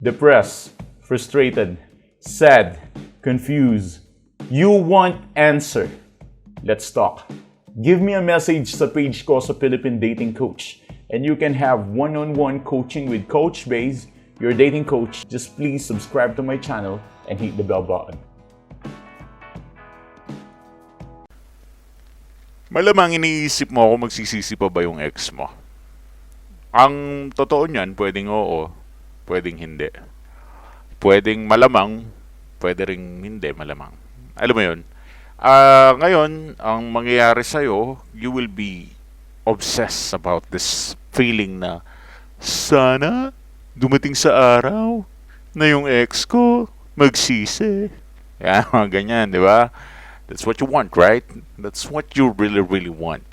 depressed, frustrated, sad, confused. You want answer. Let's talk. Give me a message sa page ko sa Philippine Dating Coach and you can have one-on-one coaching with Coach Baze, your dating coach. Just please subscribe to my channel and hit the bell button. Malamang iniisip mo kung magsisisi pa ba yung ex mo. Ang totoo niyan, pwedeng oo, pwedeng hindi. Pwedeng malamang, pwede ring hindi malamang. Alam mo yun? Ngayon, ang mangyayari sa'yo, you will be obsessed about this feeling na sana dumating sa araw na yung ex ko magsisi. Yan, mga ganyan, di ba? That's what you want, right? That's what you really, really want.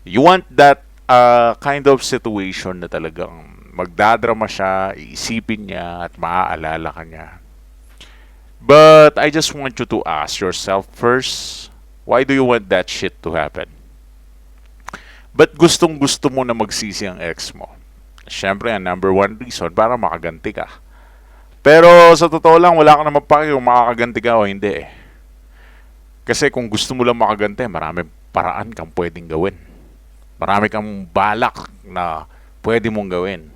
You want that kind of situation na talagang magdadrama siya, iisipin niya, at maaalala ka niya. But I just want you to ask yourself first, why do you want that shit to happen? Ba't gustong-gusto mo na magsisi ang ex mo? Siyempre, ang number one reason, para makaganti ka. Pero sa totoo lang, wala ka naman pa kung makakaganti ka o hindi eh. Kasi kung gusto mo lang makaganti, maraming paraan kang pwedeng gawin. Marami kang balak na pwede mong gawin.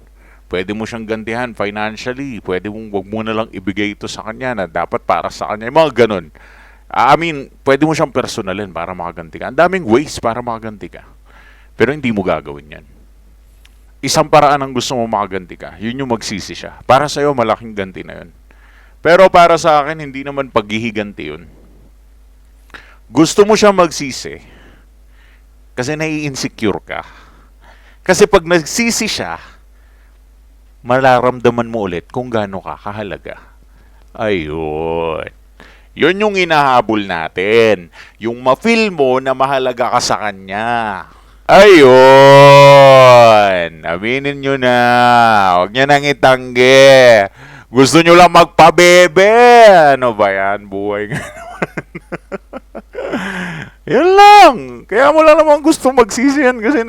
Pwede mo siyang gantihan financially. Pwede mong wag mo na lang ibigay ito sa kanya na dapat para sa kanya. Yung mga ganun. Pwede mo siyang personalin para makaganti ka. Ang daming ways para makaganti ka. Pero hindi mo gagawin yan. Isang paraan ang gusto mo makaganti ka. Yun yung magsisi siya. Para sa'yo, malaking ganti na yun. Pero para sa akin, hindi naman paghihiganti yun. Gusto mo siya magsisi kasi nai-insecure ka. Kasi pag nagsisi siya, malaramdaman mo ulit kung gaano ka kahalaga. Ayun. Yun yung inahabol natin. Yung ma-feel mo na mahalaga ka sa kanya. Ayun. Aminin nyo na. Huwag nyo nang itanggi. Gusto nyo lang magpabebe. Ano ba yan? Buhay nga naman. Yan lang. Kaya mo lang naman gusto magsisiyan kasi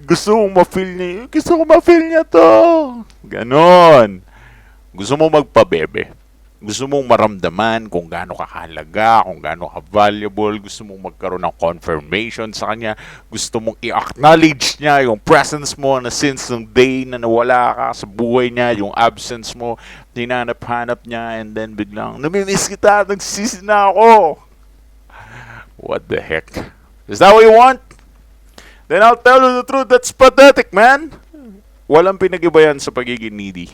gusto mong ma-feel niya. Gusto ko ma-feel niya to. Ganon. Gusto mo magpabebe. Gusto mong maramdaman kung gaano ka kahalaga, kung gaano ka valuable. Gusto mong magkaroon ng confirmation sa kanya. Gusto mong i-acknowledge niya yung presence mo na since ng day na nawala ka sa buhay niya, yung absence mo, hinanap-hanap niya, and then biglang, namimiss kita, nagsisi na ako. What the heck? Is that what you want? Then I'll tell you the truth, that's pathetic, man. Walang pinag-iba yan sa pagiging needy.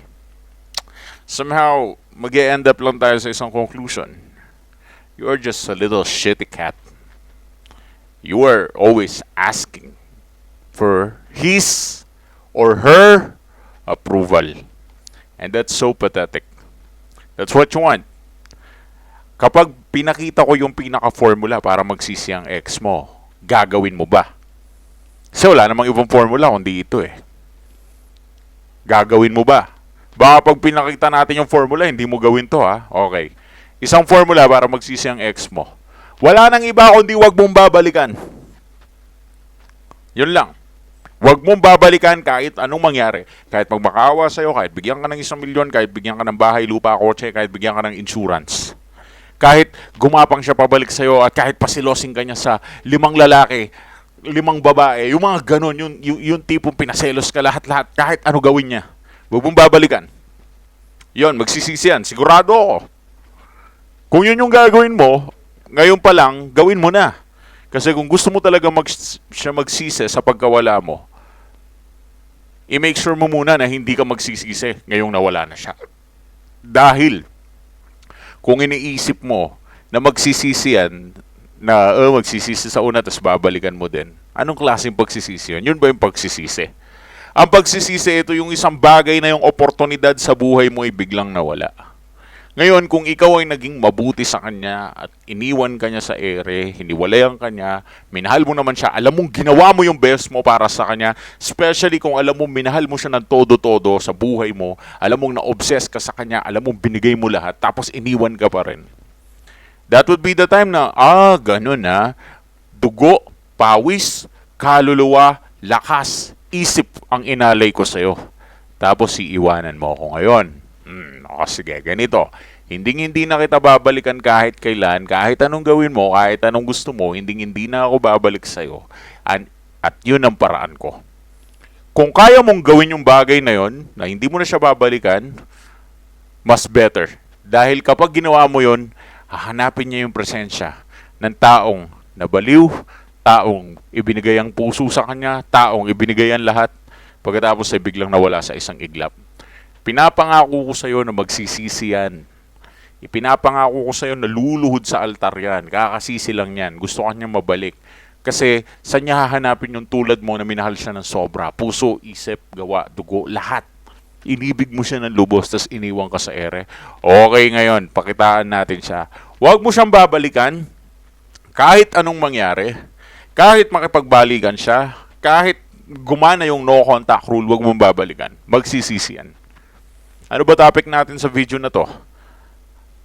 Somehow, mag-e-end up lang tayo sa isang conclusion. You are just a little shitty cat. You are always asking for his or her approval. And that's so pathetic. That's what you want. Kapag pinakita ko yung pinaka-formula para magsisi ang ex mo, gagawin mo ba? Kasi wala namang ibang formula kundi ito eh. Gagawin mo ba? Baka pag pinakita natin yung formula, hindi mo gawin to ha? Okay. Isang formula para magsisi ang ex mo. Wala nang iba kundi wag mong babalikan. Yun lang. Wag mong babalikan kahit anong mangyari. Kahit magmakaawa sa'yo, kahit bigyan ka ng 1 milyon, kahit bigyan ka ng bahay, lupa, kotse, kahit bigyan ka ng insurance. Kahit gumapang siya pabalik sa'yo at kahit pasilosing ka niya sa 5 lalaki, 5 babae, yung mga ganun, yung tipong pinaselos ka lahat-lahat, kahit ano gawin niya. Huwag mong babalikan. Yon, magsisisi yan. Sigurado ako. Kung yun yung gagawin mo, ngayon pa lang, gawin mo na. Kasi kung gusto mo talaga siya magsisi sa pagkawala mo, i-make sure mo muna na hindi ka magsisisi ngayong nawala na siya. Dahil, kung iniisip mo na magsisisi yan, na magsisisi sa una tapos babalikan mo din, anong klaseng pagsisisi yun? Yun ba yung pagsisisi? Ang pagsisisi, ito yung isang bagay na yung oportunidad sa buhay mo ay biglang nawala. Ngayon, kung ikaw ay naging mabuti sa kanya at iniwan ka niya sa ere, hiniwalayan ka niya, minahal mo naman siya, alam mong ginawa mo yung best mo para sa kanya, especially kung alam mong minahal mo siya ng todo-todo sa buhay mo, alam mong na-obsess ka sa kanya, alam mong binigay mo lahat, tapos iniwan ka pa rin. That would be the time na, ganun na, dugo, pawis, kaluluwa, lakas, isip ang inalay ko sa'yo. Tapos iiwanan mo ako ngayon. O sige, ganito. Hindi na kita babalikan kahit kailan, kahit anong gawin mo, kahit anong gusto mo, hindi na ako babalik sa'yo. At yun ang paraan ko. Kung kaya mong gawin yung bagay na yon, na hindi mo na siya babalikan, mas better. Dahil kapag ginawa mo yon, hahanapin niya yung presensya ng taong nabaliw, taong ibinigay ang puso sa kanya, taong ibinigay ang lahat, pagkatapos ay biglang nawala sa isang iglap. Pinapangako ko sa iyo na magsisisi yan. Ipinapangako ko sa iyo na luluhod sa altar yan. Kakasisi lang yan. Gusto kanya mabalik. Kasi sa niya hahanapin yung tulad mo na minahal siya ng sobra. Puso, isip, gawa, dugo, lahat. Inibig mo siya ng lubos, tas iniwan ka sa ere. Okay, ngayon, pakitaan natin siya. Huwag mo siyang babalikan. Kahit anong mangyari. Kahit makipagbalikan siya. Kahit gumana yung no contact rule, huwag mong babalikan. Magsisisi yan. Ano ba topic natin sa video na to?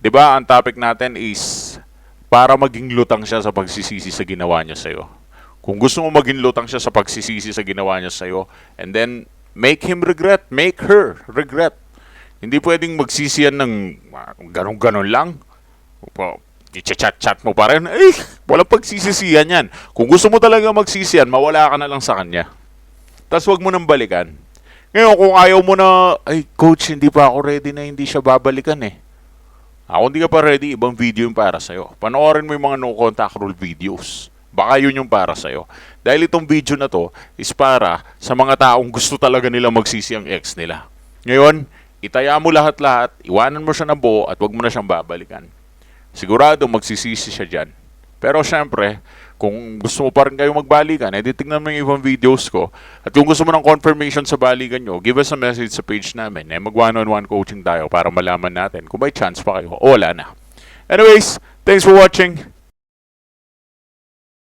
'Di ba, ang topic natin is para maging lutang siya sa pagsisisi sa ginawa niya sa'yo. Kung gusto mo maging lutang siya sa pagsisisi sa ginawa niya sa'yo, and then make him regret, make her regret. Hindi pwedeng magsisiyan ng ganun-ganun lang. I-chat-chat mo pa rin. Walang pagsisisiyan yan. Kung gusto mo talaga magsisiyan, mawala ka na lang sa kanya. Tapos wag mo nang balikan. Ngayon, kung ayaw mo na, coach, hindi pa ako ready na hindi siya babalikan eh. Kung hindi ka pa ready, ibang video yung para sa'yo. Panoorin mo yung mga no contact rule videos. Baka yun yung para sa'yo. Dahil itong video na to is para sa mga taong gusto talaga nila magsisi ang ex nila. Ngayon, itaya mo lahat-lahat, iwanan mo siya ng buo at wag mo na siyang babalikan. Sigurado magsisisi siya dyan. Pero syempre, kung gusto mo pa rin kayong magbalikan, tingnan mo yung ibang videos ko. At kung gusto mo ng confirmation sa balikan nyo, give us a message sa page namin. Mag one-on-one coaching tayo para malaman natin kung may chance pa kayo o wala na. Anyways, thanks for watching.